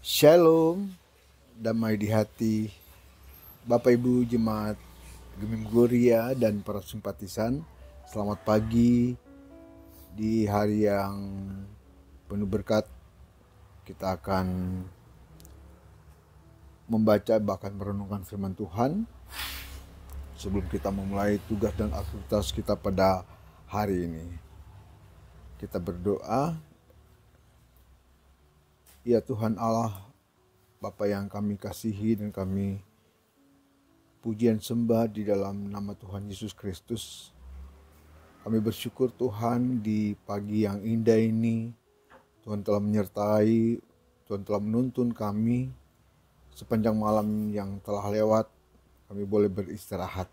Shalom, damai di hati Bapak Ibu Jemaat Gemim Gloria dan para simpatisan. Selamat pagi di hari yang penuh berkat. Kita akan membaca bahkan merenungkan firman Tuhan sebelum kita memulai tugas dan aktivitas kita pada hari ini. Kita berdoa. Ya Tuhan Allah, Bapa yang kami kasihi dan kami pujian sembah di dalam nama Tuhan Yesus Kristus. Kami bersyukur Tuhan di pagi yang indah ini, Tuhan telah menyertai, Tuhan telah menuntun kami sepanjang malam yang telah lewat, kami boleh beristirahat.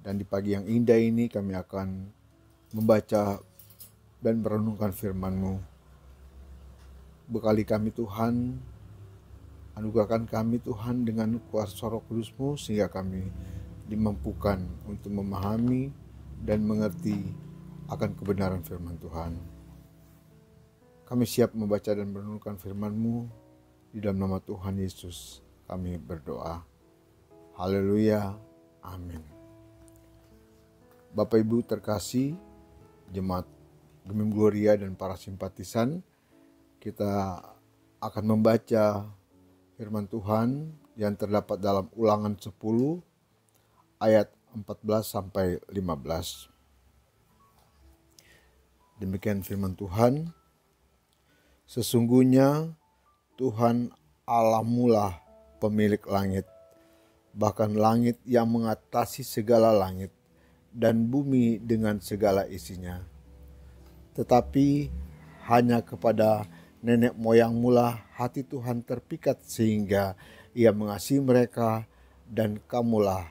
Dan di pagi yang indah ini kami akan membaca dan merenungkan firman-Mu. Bekali kami Tuhan, anugerahkan kami Tuhan dengan kuasa Roh Kudus-Mu sehingga kami dimampukan untuk memahami dan mengerti akan kebenaran firman Tuhan. Kami siap membaca dan merenungkan firman-Mu. Di dalam nama Tuhan Yesus kami berdoa. Haleluya. Amin. Bapak Ibu terkasih, jemaat Gemim Gloria dan para simpatisan, kita akan membaca firman Tuhan yang terdapat dalam Ulangan 10 ayat 14 sampai 15. Demikian firman Tuhan. Sesungguhnya Tuhan Allahmu lah pemilik langit, bahkan langit yang mengatasi segala langit dan bumi dengan segala isinya. Tetapi hanya kepada nenek moyangmu lah hati Tuhan terpikat sehingga Ia mengasihi mereka, dan kamulah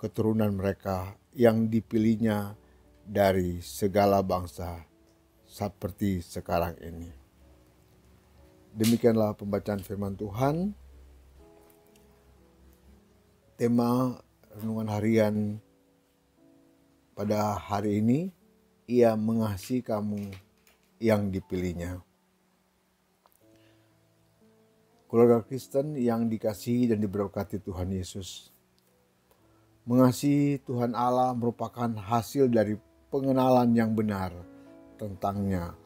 keturunan mereka yang dipilihnya dari segala bangsa seperti sekarang ini. Demikianlah pembacaan firman Tuhan. Tema renungan harian pada hari ini, Ia mengasihi kamu yang dipilihnya. Keluarga Kristen yang dikasihi dan diberkati Tuhan Yesus. Mengasihi Tuhan Allah merupakan hasil dari pengenalan yang benar tentang-Nya.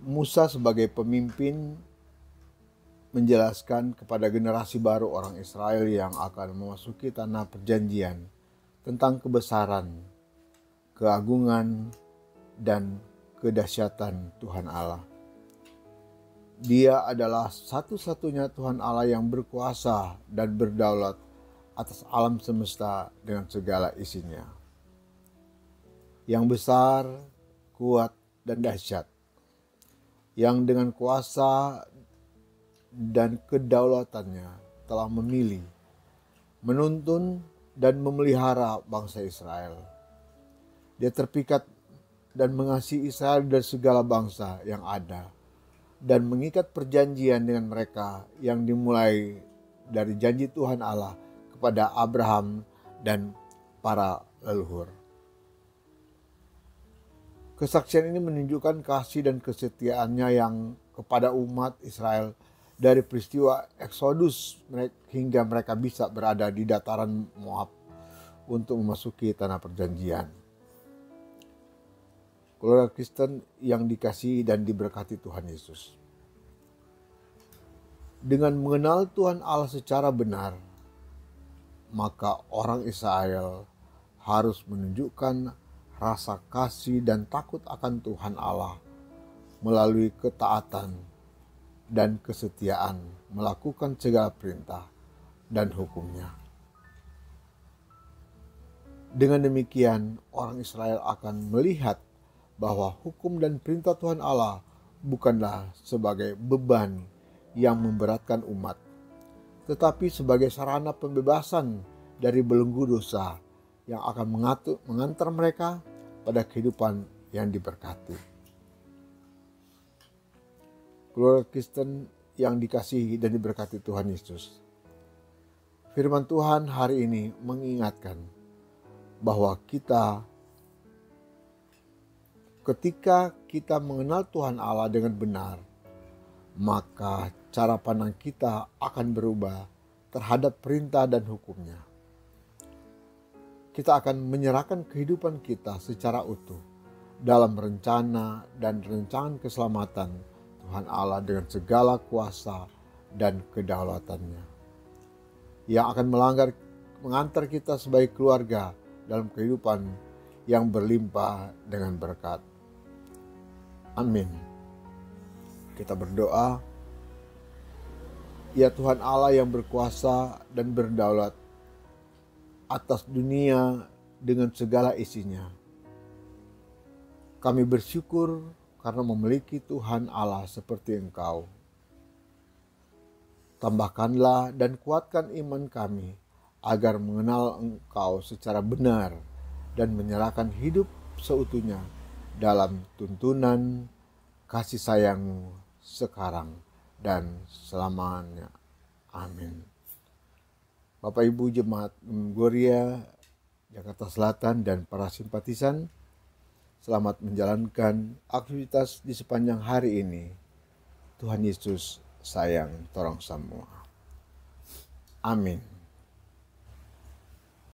Musa sebagai pemimpin menjelaskan kepada generasi baru orang Israel yang akan memasuki tanah perjanjian tentang kebesaran, keagungan, dan kedahsyatan Tuhan Allah. Dia adalah satu-satunya Tuhan Allah yang berkuasa dan berdaulat atas alam semesta dengan segala isinya. Yang besar, kuat, dan dahsyat. Yang dengan kuasa dan kedaulatannya telah memilih, menuntun, dan memelihara bangsa Israel. Dia terpikat dan mengasihi Israel dari segala bangsa yang ada, dan mengikat perjanjian dengan mereka yang dimulai dari janji Tuhan Allah kepada Abraham dan para leluhur. Kesaksian ini menunjukkan kasih dan kesetiaannya yang kepada umat Israel dari peristiwa Eksodus hingga mereka bisa berada di dataran Moab untuk memasuki tanah perjanjian. Keluarga Kristen yang dikasihi dan diberkati Tuhan Yesus. Dengan mengenal Tuhan Allah secara benar, maka orang Israel harus menunjukkan rasa kasih dan takut akan Tuhan Allah melalui ketaatan dan kesetiaan melakukan segala perintah dan hukum-Nya. Dengan demikian, orang Israel akan melihat bahwa hukum dan perintah Tuhan Allah bukanlah sebagai beban yang memberatkan umat, tetapi sebagai sarana pembebasan dari belenggu dosa yang akan mengantar mereka pada kehidupan yang diberkati. Keluarga Kristen yang dikasihi dan diberkati Tuhan Yesus. Firman Tuhan hari ini mengingatkan bahwa ketika kita mengenal Tuhan Allah dengan benar, maka cara pandang kita akan berubah terhadap perintah dan hukumnya. Kita akan menyerahkan kehidupan kita secara utuh dalam rencana dan rancangan keselamatan Tuhan Allah dengan segala kuasa dan kedaulatannya, yang akan mengantar kita sebagai keluarga dalam kehidupan yang berlimpah dengan berkat. Amin. Kita berdoa. Ya Tuhan Allah yang berkuasa dan berdaulat atas dunia dengan segala isinya, kami bersyukur karena memiliki Tuhan Allah seperti Engkau. Tambahkanlah dan kuatkan iman kami agar mengenal Engkau secara benar dan menyerahkan hidup seutuhnya dalam tuntunan kasih sayang-Mu sekarang dan selamanya. Amin. Bapak Ibu Jemaat Gloria Jakarta Selatan dan para simpatisan, selamat menjalankan aktivitas di sepanjang hari ini. Tuhan Yesus sayang torang semua. Amin.